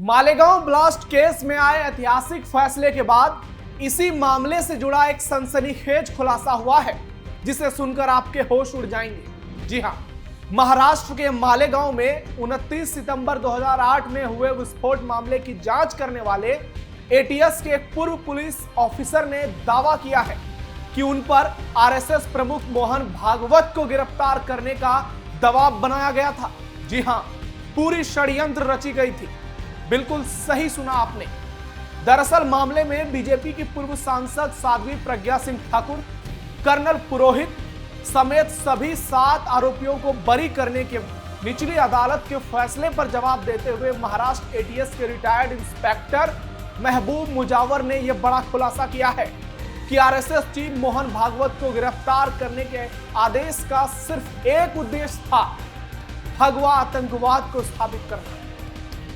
Malegaon blast case में आए ऐतिहासिक फैसले के बाद इसी मामले से जुड़ा एक सनसनीखेज खुलासा हुआ है जिसे सुनकर आपके होश उड़ जाएंगे। जी हां, महाराष्ट्र के मालेगांव में 29 सितंबर 2008 में हुए विस्फोट मामले की जांच करने वाले एटीएस के एक पूर्व पुलिस ऑफिसर ने दावा किया है कि उन पर आरएसएस प्रमुख मोहन भागवत को गिरफ्तार करने का दबाव बनाया गया था। जी हां, पूरी षड्यंत्र रची गई थी। बिल्कुल सही सुना आपने। दरअसल मामले में बीजेपी की पूर्व सांसद साध्वी प्रज्ञा सिंह ठाकुर, कर्नल पुरोहित समेत सभी 7 आरोपियों को बरी करने के निचली अदालत के फैसले पर जवाब देते हुए महाराष्ट्र एटीएस के रिटायर्ड इंस्पेक्टर महबूब मुजावर ने यह बड़ा खुलासा किया है कि आरएसएस चीफ मोहन भागवत को गिरफ्तार करने के आदेश का सिर्फ एक उद्देश्य था, भगवा आतंकवाद को स्थापित करना।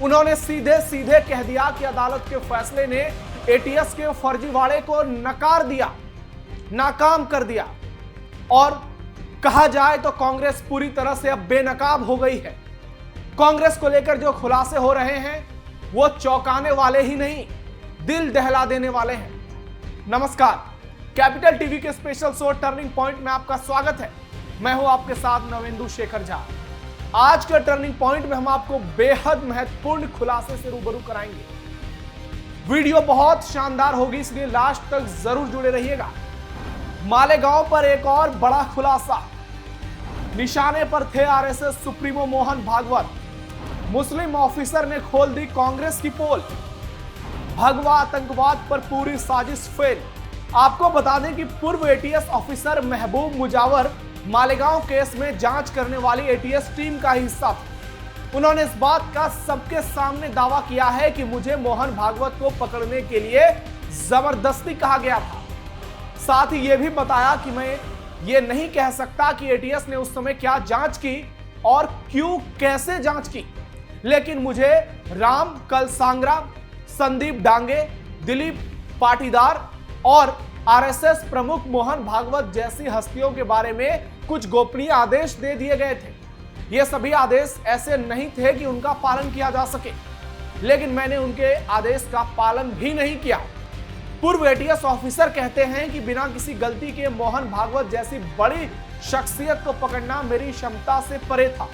उन्होंने सीधे सीधे कह दिया कि अदालत के फैसले ने एटीएस के फर्जीवाड़े को नकार दिया, नाकाम कर दिया और कहा जाए तो कांग्रेस पूरी तरह से अब बेनकाब हो गई है। कांग्रेस को लेकर जो खुलासे हो रहे हैं वो चौंकाने वाले ही नहीं, दिल दहला देने वाले हैं। नमस्कार, कैपिटल टीवी के स्पेशल शो टर्निंग पॉइंट में आपका स्वागत है। मैं हूं आपके साथ नवेंदु शेखर झा। आज के टर्निंग पॉइंट में हम आपको बेहद महत्वपूर्ण खुलासे से रूबरू कराएंगे। वीडियो बहुत शानदार होगी, इसलिए लास्ट तक जरूर जुड़े रहिएगा। मालेगांव पर एक और बड़ा खुलासा। निशाने पर थे आरएसएस सुप्रीमो मोहन भागवत। मुस्लिम ऑफिसर ने खोल दी कांग्रेस की पोल। भगवा आतंकवाद पर पूरी साजिश फेल। आपको बता दें कि पूर्व एटीएस ऑफिसर महबूब मुजावर मालेगांव केस में जांच करने वाली एटीएस टीम का हिस्सा था। उन्होंने इस बात का सबके सामने दावा किया है कि मुझे मोहन भागवत को पकड़ने के लिए जबरदस्ती कहा गया था। साथ ही यह भी बताया कि मैं ये नहीं कह सकता कि एटीएस ने उस समय क्या जांच की और क्यों कैसे जांच की, लेकिन मुझे राम कलसांगरा, संदीप डांगे, दिलीप पाटीदार और आरएसएस प्रमुख मोहन भागवत जैसी हस्तियों के बारे में कुछ गोपनीय आदेश दे दिए गए थे। ये सभी आदेश ऐसे नहीं थे कि उनका पालन किया जा सके, लेकिन मैंने उनके आदेश का पालन भी नहीं किया। पूर्व एटीएस ऑफिसर कहते हैं कि बिना किसी गलती के मोहन भागवत जैसी बड़ी शख्सियत को पकड़ना मेरी क्षमता से परे था।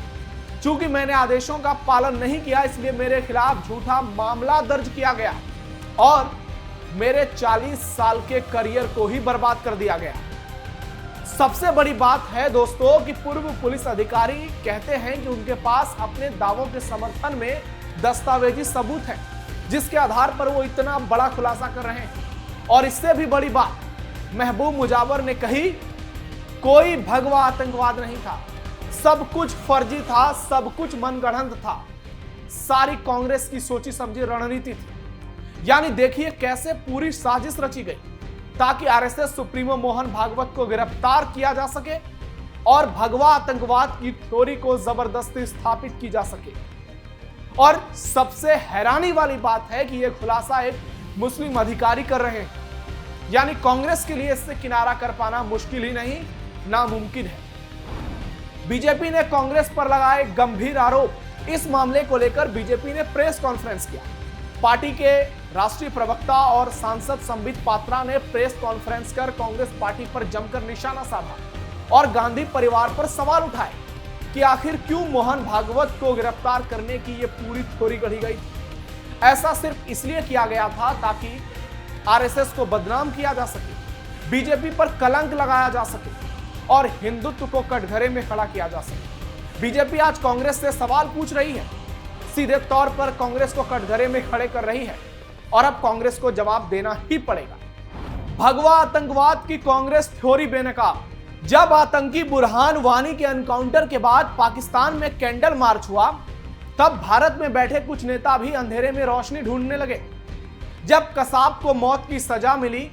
चूंकि मैंने आदेशों का पालन नहीं किया, इसलिए मेरे खिलाफ झूठा मामला दर्ज किया गया और मेरे 40 साल के करियर को ही बर्बाद कर दिया गया। सबसे बड़ी बात है दोस्तों कि पूर्व पुलिस अधिकारी कहते हैं कि उनके पास अपने दावों के समर्थन में दस्तावेजी सबूत है, जिसके आधार पर वो इतना बड़ा खुलासा कर रहे हैं। और इससे भी बड़ी बात महबूब मुजावर ने कही, कोई भगवा आतंकवाद नहीं था, सब कुछ फर्जी था, सब कुछ मनगढ़ंत था, सारी कांग्रेस की सोची समझी रणनीति थी। यानी देखिए कैसे पूरी साजिश रची गई ताकि आरएसएस सुप्रीमो मोहन भागवत को गिरफ्तार किया जा सके और भगवा आतंकवाद की थ्योरी को जबरदस्ती स्थापित की जा सके। और सबसे हैरानी वाली बात है कि यह खुलासा एक मुस्लिम अधिकारी कर रहे हैं, यानी कांग्रेस के लिए इससे किनारा कर पाना मुश्किल ही नहीं, नामुमकिन है। बीजेपी ने कांग्रेस पर लगाए गंभीर आरोप। इस मामले को लेकर बीजेपी ने प्रेस कॉन्फ्रेंस किया। पार्टी के राष्ट्रीय प्रवक्ता और सांसद संबित पात्रा ने प्रेस कॉन्फ्रेंस कर कांग्रेस पार्टी पर जमकर निशाना साधा और गांधी परिवार पर सवाल उठाए कि आखिर क्यों मोहन भागवत को गिरफ्तार करने की यह पूरी थ्योरी गढ़ी गई। ऐसा सिर्फ इसलिए किया गया था ताकि आरएसएस को बदनाम किया जा सके, बीजेपी पर कलंक लगाया जा सके और हिंदुत्व को कटघरे में खड़ा किया जा सके। बीजेपी आज कांग्रेस से सवाल पूछ रही है, सीधे तौर पर कांग्रेस को कटघरे में खड़े कर रही है और अब कांग्रेस को जवाब देना ही पड़ेगा। भगवा आतंकवाद की कांग्रेस थ्योरी बेनकाब। जब आतंकी बुरहान वानी के एनकाउंटर के बाद पाकिस्तान में कैंडल मार्च हुआ, तब भारत में बैठे कुछ नेता भी अंधेरे में रोशनी ढूंढने लगे। जब कसाब को मौत की सजा मिली,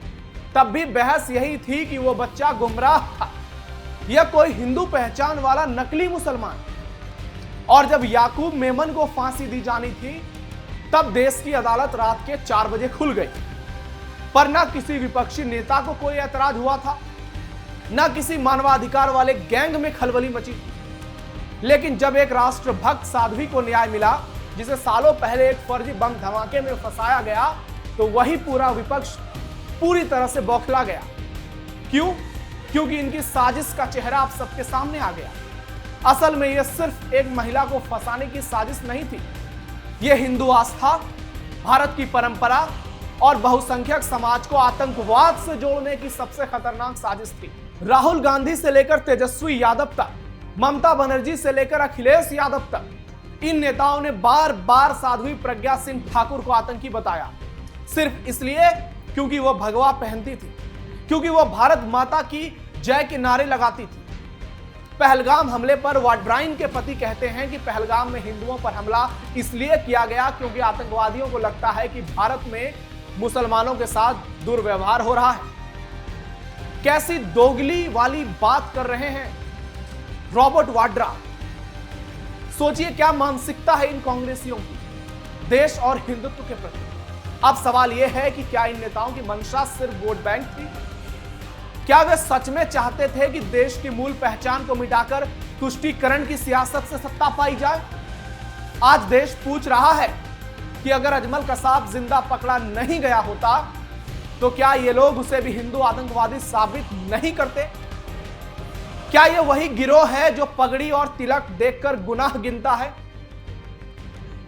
तब भी बहस यही थी कि वो बच्चा गुमराह था या कोई हिंदू पहचान वाला नकली मुसलमान। और जब याकूब मेमन को फांसी दी जानी थी, तब देश की अदालत रात के 4 बजे खुल गई। पर ना किसी विपक्षी नेता को कोई ऐतराज हुआ था, ना किसी मानवाधिकार वाले गैंग में खलबली मची। लेकिन जब एक राष्ट्रभक्त साध्वी को न्याय मिला, जिसे सालों पहले एक फर्जी बम धमाके में फंसाया गया, तो वही पूरा विपक्ष पूरी तरह से बौखला गया। क्यों? क्योंकि इनकी साजिश का चेहरा आप सबके सामने आ गया। असल में यह सिर्फ एक महिला को फंसाने की साजिश नहीं थी, यह हिंदू आस्था, भारत की परंपरा और बहुसंख्यक समाज को आतंकवाद से जोड़ने की सबसे खतरनाक साजिश थी। राहुल गांधी से लेकर तेजस्वी यादव तक, ममता बनर्जी से लेकर अखिलेश यादव तक, इन नेताओं ने बार बार साध्वी प्रज्ञा सिंह ठाकुर को आतंकी बताया, सिर्फ इसलिए क्योंकि वह भगवा पहनती थी, क्योंकि वह भारत माता की जय के नारे लगाती थी। पहलगाम हमले पर वाड्राइन के पति कहते हैं कि पहलगाम में हिंदुओं पर हमला इसलिए किया गया क्योंकि आतंकवादियों को लगता है कि भारत में मुसलमानों के साथ दुर्व्यवहार हो रहा है। कैसी दोगली वाली बात कर रहे हैं रॉबर्ट वाड्रा। सोचिए क्या मानसिकता है इन कांग्रेसियों की देश और हिंदुत्व के प्रति। अब सवाल यह है कि क्या इन नेताओं की मंशा सिर्फ वोट बैंक थी? क्या वे सच में चाहते थे कि देश की मूल पहचान को मिटाकर तुष्टीकरण की सियासत से सत्ता पाई जाए? आज देश पूछ रहा है कि अगर अजमल कसाब जिंदा पकड़ा नहीं गया होता तो क्या ये लोग उसे भी हिंदू आतंकवादी साबित नहीं करते? क्या ये वही गिरोह है जो पगड़ी और तिलक देखकर गुनाह गिनता है,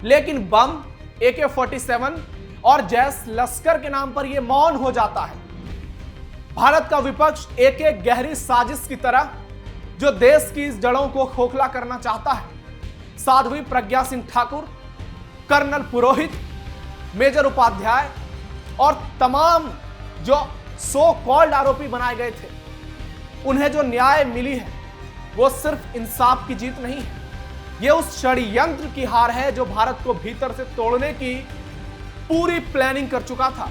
लेकिन बम, AK-47 और जैश लश्कर के नाम पर यह मौन हो जाता है? भारत का विपक्ष एक एक गहरी साजिश की तरह जो देश की इस जड़ों को खोखला करना चाहता है। साध्वी प्रज्ञा सिंह ठाकुर, कर्नल पुरोहित, मेजर उपाध्याय और तमाम जो सो कॉल्ड आरोपी बनाए गए थे, उन्हें जो न्याय मिली है वो सिर्फ इंसाफ की जीत नहीं है, यह उस षड्यंत्र की हार है जो भारत को भीतर से तोड़ने की पूरी प्लानिंग कर चुका था।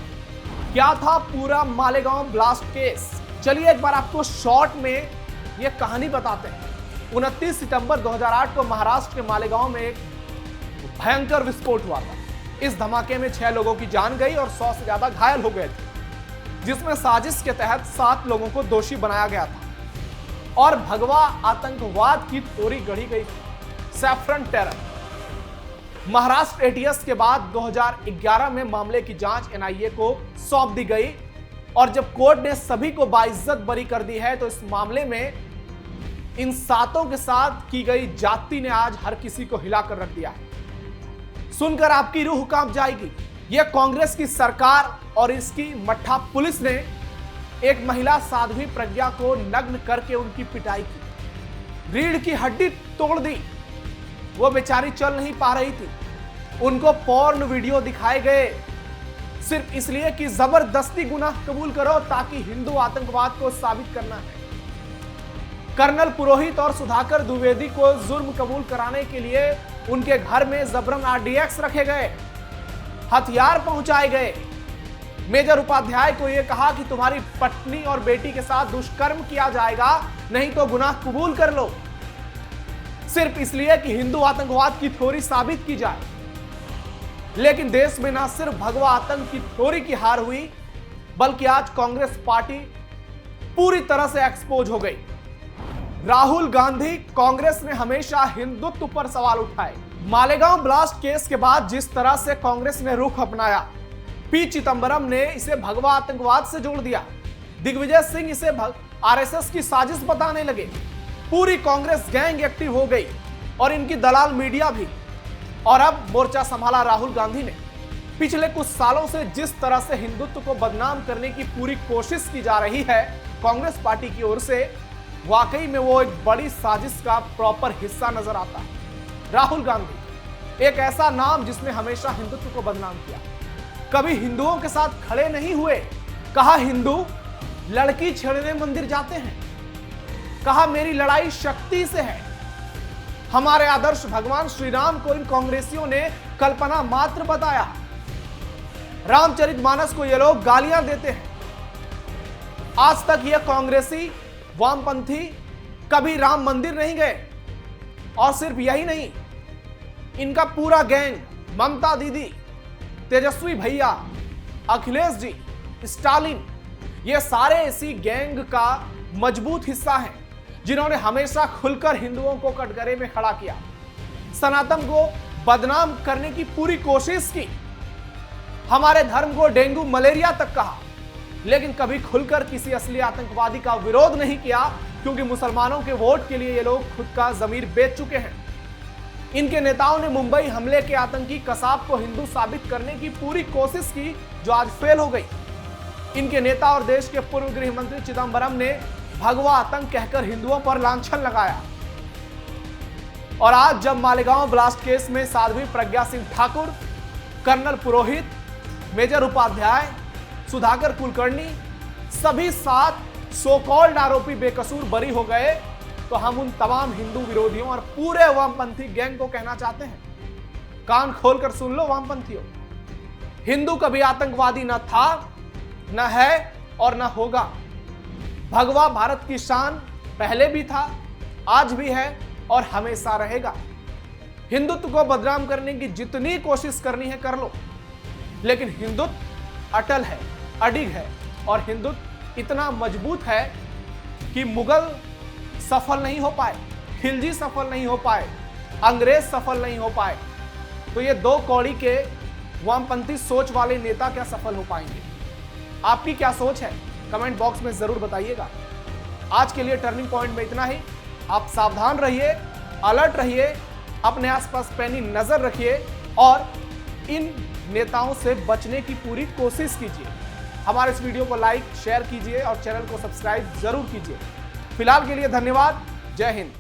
क्या था पूरा मालेगांव ब्लास्ट केस? चलिए एक बार आपको शॉर्ट में यह कहानी बताते हैं। 29 सितंबर 2008 को महाराष्ट्र के मालेगांव में एक भयंकर विस्फोट हुआ था। इस धमाके में 6 लोगों की जान गई और 100 से ज्यादा घायल हो गए थे, जिसमें साजिश के तहत 7 लोगों को दोषी बनाया गया था और भगवा आतंकवाद की थ्योरी गढ़ी गई थी, सैफरन टेरर। महाराष्ट्र ATS के बाद 2011 में मामले की जांच NIA को सौंप दी गई और जब कोर्ट ने सभी को बाइज्जत बरी कर दी है तो इस मामले में इन 7 के साथ की गई जाति ने आज हर किसी को हिलाकर रख दिया है। सुनकर आपकी रूह कांप जाएगी। यह कांग्रेस की सरकार और इसकी मट्ठा पुलिस ने एक महिला साध्वी प्रज्ञा को नग्न करके उनकी पिटाई की, रीढ़ की हड्डी तोड़ दी। वो बेचारी चल नहीं पा रही थी, उनको पॉर्न वीडियो दिखाए गए सिर्फ इसलिए कि जबरदस्ती गुनाह कबूल करो ताकि हिंदू आतंकवाद को साबित करना है। कर्नल पुरोहित और सुधाकर द्विवेदी को जुर्म कबूल कराने के लिए उनके घर में जबरन RDX रखे गए, हथियार पहुंचाए गए। मेजर उपाध्याय को यह कहा कि तुम्हारी पत्नी और बेटी के साथ दुष्कर्म किया जाएगा, नहीं तो गुनाह कबूल कर लो, सिर्फ इसलिए कि हिंदू आतंकवाद की थ्योरी साबित की जाए। लेकिन देश में ना सिर्फ भगवा आतंक की थ्योरी की हार हुई, बल्कि आज कांग्रेस पार्टी पूरी तरह से एक्सपोज हो गई। राहुल गांधी, कांग्रेस ने हमेशा हिंदुत्व पर सवाल उठाए। मालेगांव ब्लास्ट केस के बाद जिस तरह से कांग्रेस ने रुख अपनाया, P चिदंबरम ने इसे भगवा आतंकवाद से जोड़ दिया, दिग्विजय सिंह इसे RSS की साजिश बताने लगे। पूरी कांग्रेस गैंग एक्टिव हो गई और इनकी दलाल मीडिया भी। और अब मोर्चा संभाला राहुल गांधी ने। पिछले कुछ सालों से जिस तरह से हिंदुत्व को बदनाम करने की पूरी कोशिश की जा रही है कांग्रेस पार्टी की ओर से, वाकई में वो एक बड़ी साजिश का प्रॉपर हिस्सा नजर आता है। राहुल गांधी एक ऐसा नाम जिसने हमेशा हिंदुत्व को बदनाम किया, कभी हिंदुओं के साथ खड़े नहीं हुए। कहा हिंदू लड़की छेड़ने मंदिर जाते हैं, कहा मेरी लड़ाई शक्ति से है। हमारे आदर्श भगवान श्री राम को इन कांग्रेसियों ने कल्पना मात्र बताया। रामचरितमानस को ये लोग गालियां देते हैं। आज तक ये कांग्रेसी वामपंथी कभी राम मंदिर नहीं गए। और सिर्फ यही नहीं, इनका पूरा गैंग, ममता दीदी, तेजस्वी भैया, अखिलेश जी, स्टालिन, ये सारे इसी गैंग का मजबूत हिस्सा हैं जिन्होंने हमेशा खुलकर हिंदुओं को कटघरे में खड़ा किया, सनातन को बदनाम करने की पूरी कोशिश की, हमारे धर्म को डेंगू मलेरिया तक कहा, लेकिन कभी खुलकर किसी असली आतंकवादी का विरोध नहीं किया, क्योंकि मुसलमानों के वोट के लिए ये लोग खुद का जमीर बेच चुके हैं। इनके नेताओं ने मुंबई हमले के आतंकी कसाब को हिंदू साबित करने की पूरी कोशिश की, जो आज फेल हो गई। इनके नेता और देश के पूर्व गृह मंत्री चिदंबरम ने भगवा आतंक कहकर हिंदुओं पर लांछन लगाया। और आज जब मालेगांव ब्लास्ट केस में साध्वी प्रज्ञा सिंह ठाकुर, कर्नल पुरोहित, मेजर उपाध्याय, सुधाकर कुलकर्णी सभी 7 सो कॉल्ड आरोपी बेकसूर बरी हो गए, तो हम उन तमाम हिंदू विरोधियों और पूरे वामपंथी गैंग को कहना चाहते हैं, कान खोलकर सुन लो वामपंथियों, हिंदू कभी आतंकवादी न था, न है और न होगा। भगवा भारत की शान पहले भी था, आज भी है और हमेशा रहेगा। हिंदुत्व को बदनाम करने की जितनी कोशिश करनी है कर लो, लेकिन हिंदुत्व अटल है, अडिग है, और हिंदुत्व इतना मजबूत है कि मुगल सफल नहीं हो पाए, खिलजी सफल नहीं हो पाए, अंग्रेज सफल नहीं हो पाए, तो ये 2 कौड़ी के वामपंथी सोच वाले नेता क्या सफल हो पाएंगे? आपकी क्या सोच है? कमेंट बॉक्स में जरूर बताइएगा। आज के लिए टर्निंग पॉइंट में इतना ही। आप सावधान रहिए, अलर्ट रहिए, अपने आसपास पैनी नजर रखिए और इन नेताओं से बचने की पूरी कोशिश कीजिए। हमारे इस वीडियो को लाइक, शेयर कीजिए और चैनल को सब्सक्राइब जरूर कीजिए। फिलहाल के लिए धन्यवाद। जय हिंद।